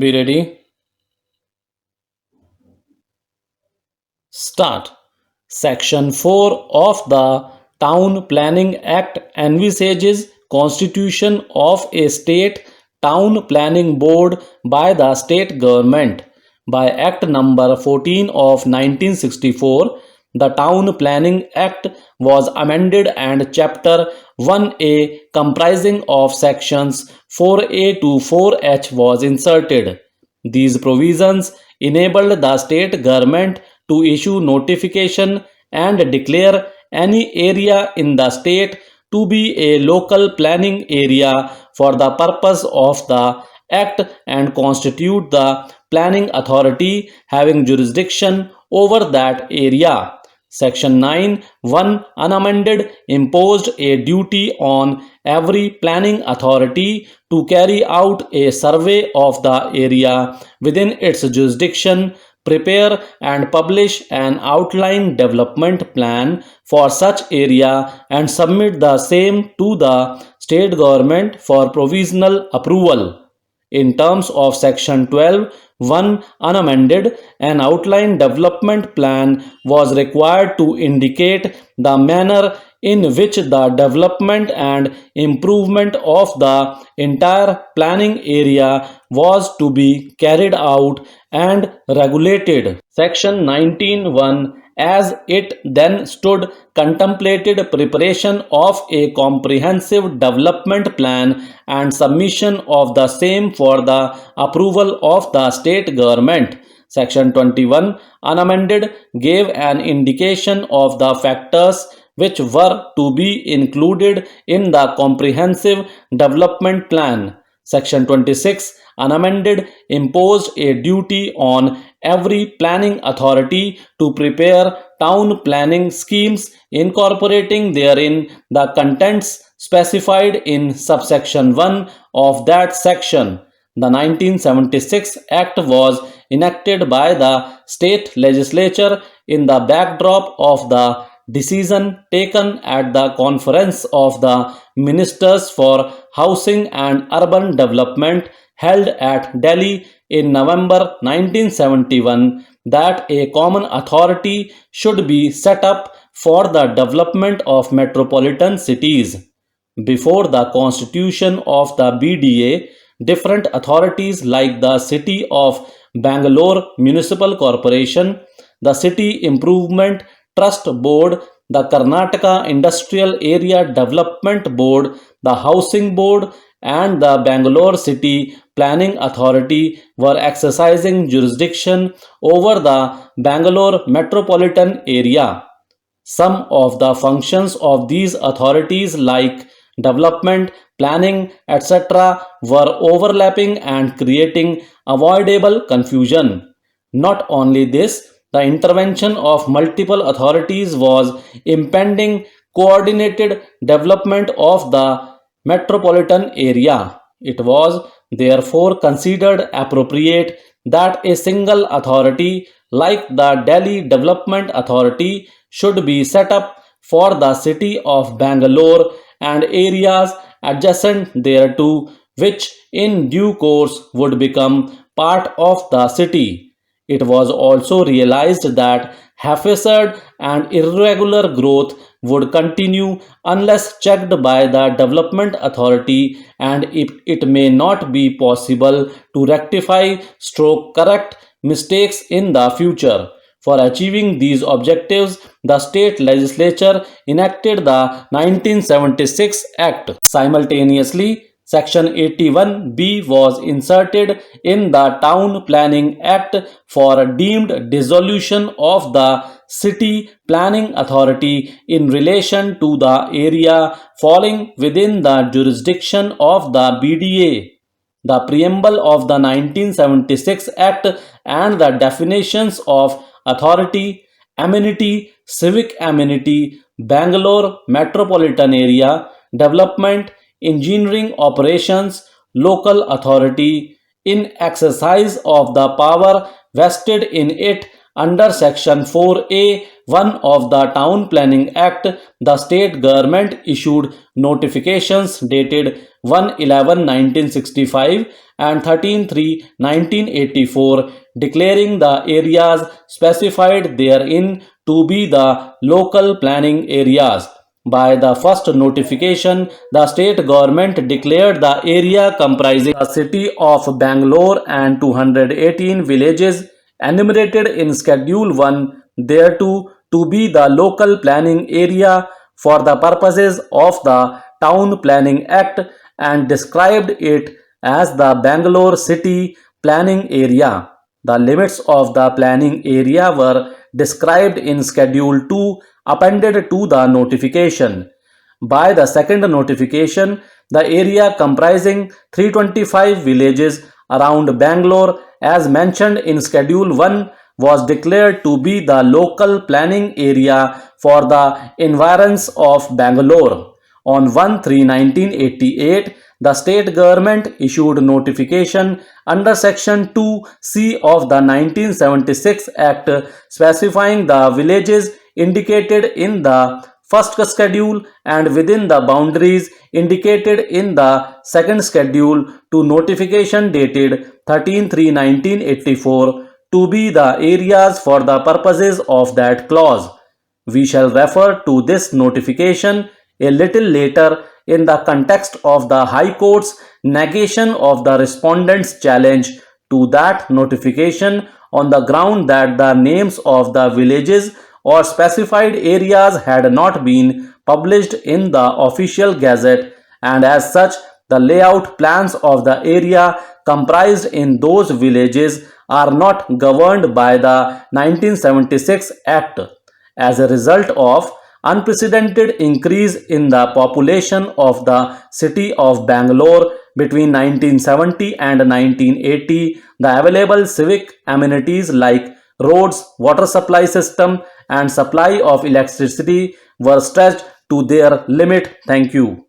Be ready. Start. Section 4 of the Town Planning Act envisages constitution of a state town planning board by the state government. By Act number 14 of 1964, the Town Planning Act was amended and Chapter 1A comprising of sections 4A to 4H was inserted. These provisions enabled the state government to issue notification and declare any area in the state to be a local planning area for the purpose of the act and constitute the planning authority having jurisdiction over that area. Section 9 1 unamended imposed a duty on every planning authority to carry out a survey of the area within its jurisdiction, prepare and publish an outline development plan for such area and submit the same to the state government for provisional approval. In terms of Section 12, 1 unamended, an outline development plan was required to indicate the manner in which the development and improvement of the entire planning area was to be carried out and regulated. Section 19(1) as it then stood contemplated preparation of a comprehensive development plan and submission of the same for the approval of the state government. Section 21 unamended gave an indication of the factors which were to be included in the comprehensive development plan. Section 26 unamended imposed a duty on every planning authority to prepare town planning schemes incorporating therein the contents specified in subsection 1 of that section. The 1976 Act was enacted by the state legislature in the backdrop of the decision taken at the Conference of the Ministers for Housing and Urban Development held at Delhi in November 1971 that a common authority should be set up for the development of metropolitan cities. Before the constitution of the BDA, different authorities like the City of Bangalore Municipal Corporation, the City Improvement Trust Board, the Karnataka Industrial Area Development Board, the Housing Board, and the Bangalore City Planning Authority were exercising jurisdiction over the Bangalore metropolitan area. Some of the functions of these authorities like development, planning, etc. were overlapping and creating avoidable confusion. Not only this, the intervention of multiple authorities was impeding coordinated development of the metropolitan area. It was therefore considered appropriate that a single authority like the Delhi Development Authority should be set up for the city of Bangalore and areas adjacent thereto, which in due course would become part of the city. It was also realized that haphazard and irregular growth would continue unless checked by the development authority, and it may not be possible to rectify stroke correct mistakes in the future. For achieving these objectives, the state legislature enacted the 1976 Act. Simultaneously, Section 81B was inserted in the Town Planning Act for deemed dissolution of the City Planning Authority in relation to the area falling within the jurisdiction of the BDA. The preamble of the 1976 Act and the definitions of authority, amenity, civic amenity, Bangalore metropolitan area, development, engineering operations, local authority, in exercise of the power vested in it under Section 4A 1 of the Town Planning Act, the state government issued notifications dated 1/11/1965 and 13/3/1984, declaring the areas specified therein to be the local planning areas. By the first notification, the state government declared the area comprising the city of Bangalore and 218 villages enumerated in Schedule 1 thereto to be the local planning area for the purposes of the Town Planning Act and described it as the Bangalore City Planning Area. The limits of the planning area were described in Schedule 2 appended to the notification. By the second notification, the area comprising 325 villages around Bangalore as mentioned in Schedule 1 was declared to be the local planning area for the environs of Bangalore. On 1/3/1988, the state government issued notification under Section 2C of the 1976 Act specifying the villages indicated in the first schedule and within the boundaries indicated in the second schedule to notification dated 13/3/1984 to be the areas for the purposes of that clause. We shall refer to this notification a little later in the context of the High Court's negation of the respondent's challenge to that notification on the ground that the names of the villages or specified areas had not been published in the official gazette, and as such the layout plans of the area comprised in those villages are not governed by the 1976 Act. As a result of unprecedented increase in the population of the city of Bangalore between 1970 and 1980, the available civic amenities like roads, water supply system, and supply of electricity were stretched to their limit. Thank you.